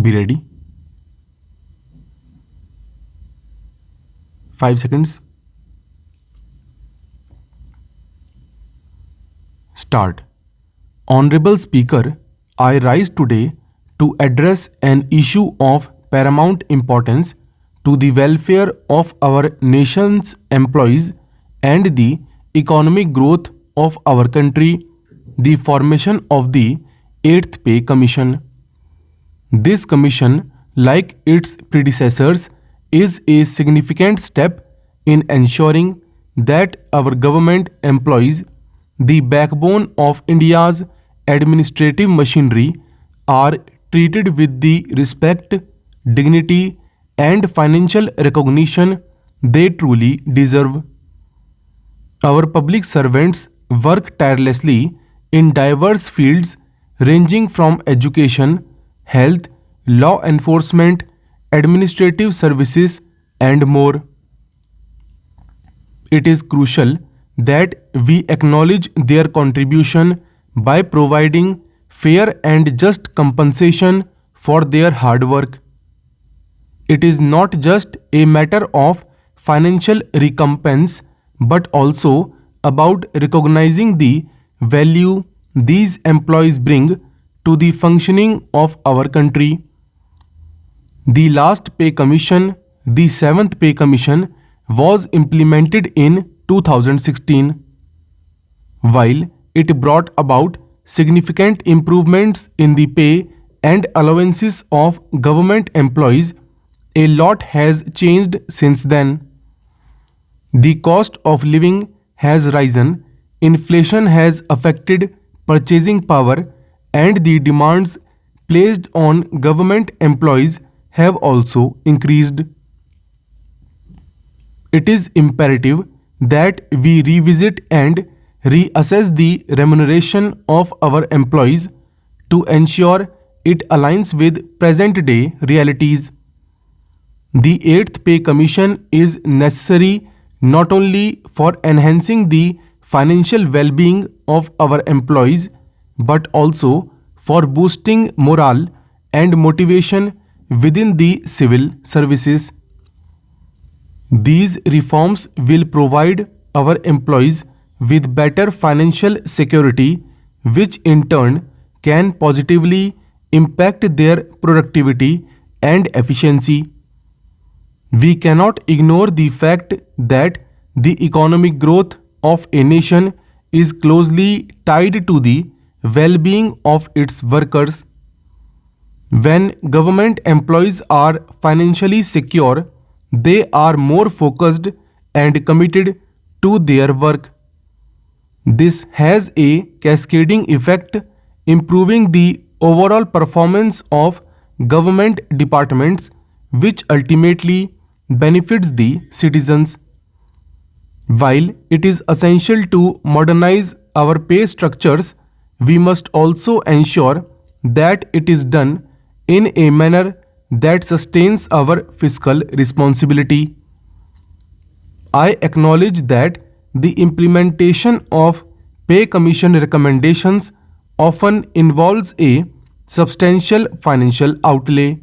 Be ready. 5 seconds. Start. Honorable Speaker, I rise today to address an issue of paramount importance to the welfare of our nation's employees and the economic growth of our country, the formation of the 8th Pay Commission. This commission, like its predecessors, is a significant step in ensuring that our government employees, the backbone of India's administrative machinery, are treated with the respect, dignity, and financial recognition they truly deserve. Our public servants work tirelessly in diverse fields ranging from education, health, law enforcement, administrative services, and more. It is crucial that we acknowledge their contribution by providing fair and just compensation for their hard work. It is not just a matter of financial recompense but also about recognizing the value these employees bring to the functioning of our country. The last pay commission, the 7th Pay Commission, was implemented in 2016. While it brought about significant improvements in the pay and allowances of government employees, a lot has changed since then. The cost of living has risen, inflation has affected purchasing power, and the demands placed on government employees have also increased. It is imperative that we revisit and reassess the remuneration of our employees to ensure it aligns with present day realities. The 8th Pay Commission is necessary not only for enhancing the financial well-being of our employees but also for boosting morale and motivation within the civil services. These reforms will provide our employees with better financial security, which in turn can positively impact their productivity and efficiency. We cannot ignore the fact that the economic growth of a nation is closely tied to the well-being of its workers. When government employees are financially secure, they are more focused and committed to their work. This has a cascading effect, improving the overall performance of government departments, which ultimately benefits the citizens. While it is essential to modernize our pay structures, we must also ensure that it is done in a manner that sustains our fiscal responsibility. I acknowledge that the implementation of pay commission recommendations often involves a substantial financial outlay.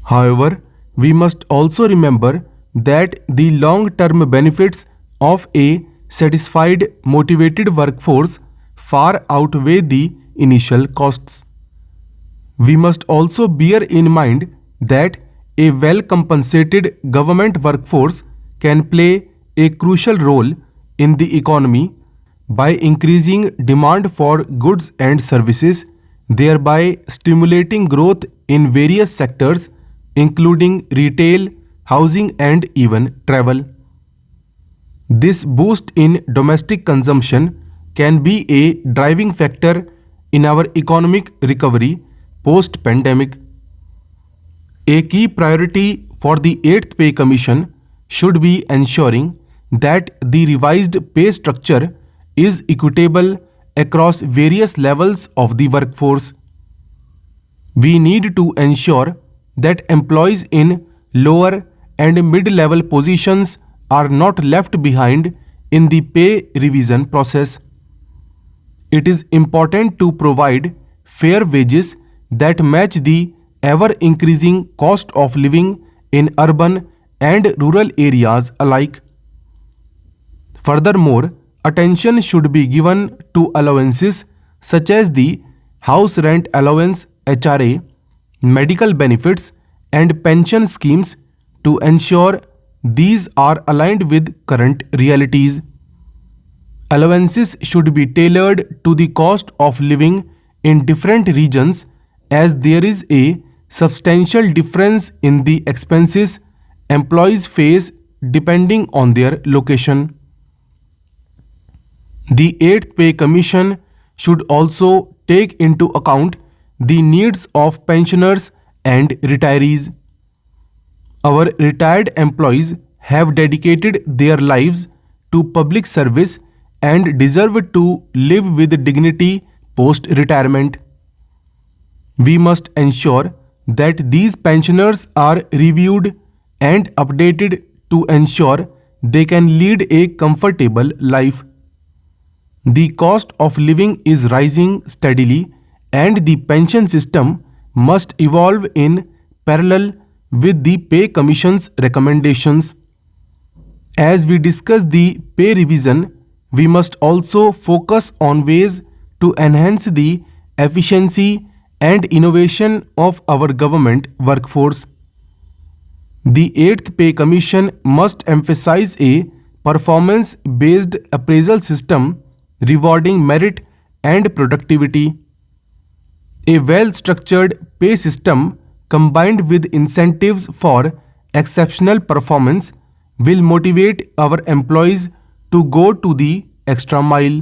However, we must also remember that the long-term benefits of a satisfied, motivated workforce far outweigh the initial costs. We must also bear in mind that a well-compensated government workforce can play a crucial role in the economy by increasing demand for goods and services, thereby stimulating growth in various sectors including retail, housing, and even travel. This boost in domestic consumption can be a driving factor in our economic recovery post-pandemic. A key priority for the 8th Pay Commission should be ensuring that the revised pay structure is equitable across various levels of the workforce. We need to ensure that employees in lower and mid-level positions are not left behind in the pay revision process. It is important to provide fair wages that match the ever-increasing cost of living in urban and rural areas alike. Furthermore, attention should be given to allowances such as the house rent allowance (HRA), medical benefits, and pension schemes to ensure these are aligned with current realities. Allowances should be tailored to the cost of living in different regions as there is a substantial difference in the expenses employees face depending on their location. The 8th Pay Commission should also take into account the needs of pensioners and retirees. Our retired employees have dedicated their lives to public service and deserve to live with dignity post-retirement. We must ensure that these pensioners are reviewed and updated to ensure they can lead a comfortable life. The cost of living is rising steadily and the pension system must evolve in parallel with the Pay Commission's recommendations. As we discuss the pay revision, we must also focus on ways to enhance the efficiency and innovation of our government workforce. The 8th Pay Commission must emphasize a performance-based appraisal system rewarding merit and productivity. A well-structured pay system combined with incentives for exceptional performance will motivate our employees to go to the extra mile.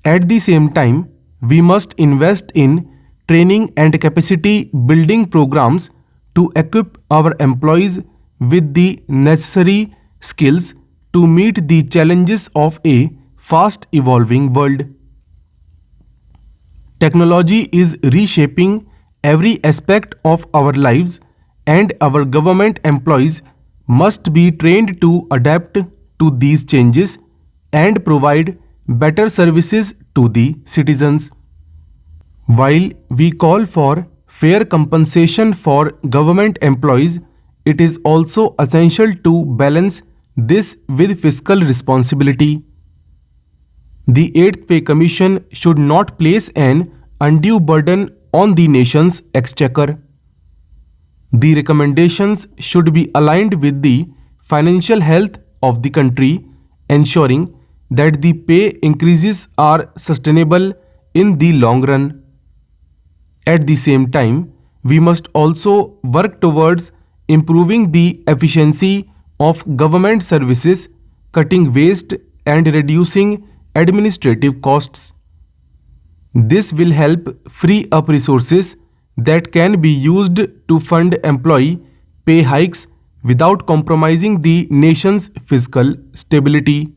At the same time, we must invest in training and capacity building programs to equip our employees with the necessary skills to meet the challenges of a fast evolving world. Technology is reshaping every aspect of our lives and our government employees must be trained to adapt to these changes and provide better services to the citizens. While we call for fair compensation for government employees, it is also essential to balance this with fiscal responsibility. The 8th Pay Commission should not place an undue burden on the nation's exchequer. The recommendations should be aligned with the financial health of the country, ensuring that the pay increases are sustainable in the long run. At the same time, we must also work towards improving the efficiency of government services, cutting waste and reducing administrative costs. This will help free up resources that can be used to fund employee pay hikes without compromising the nation's fiscal stability.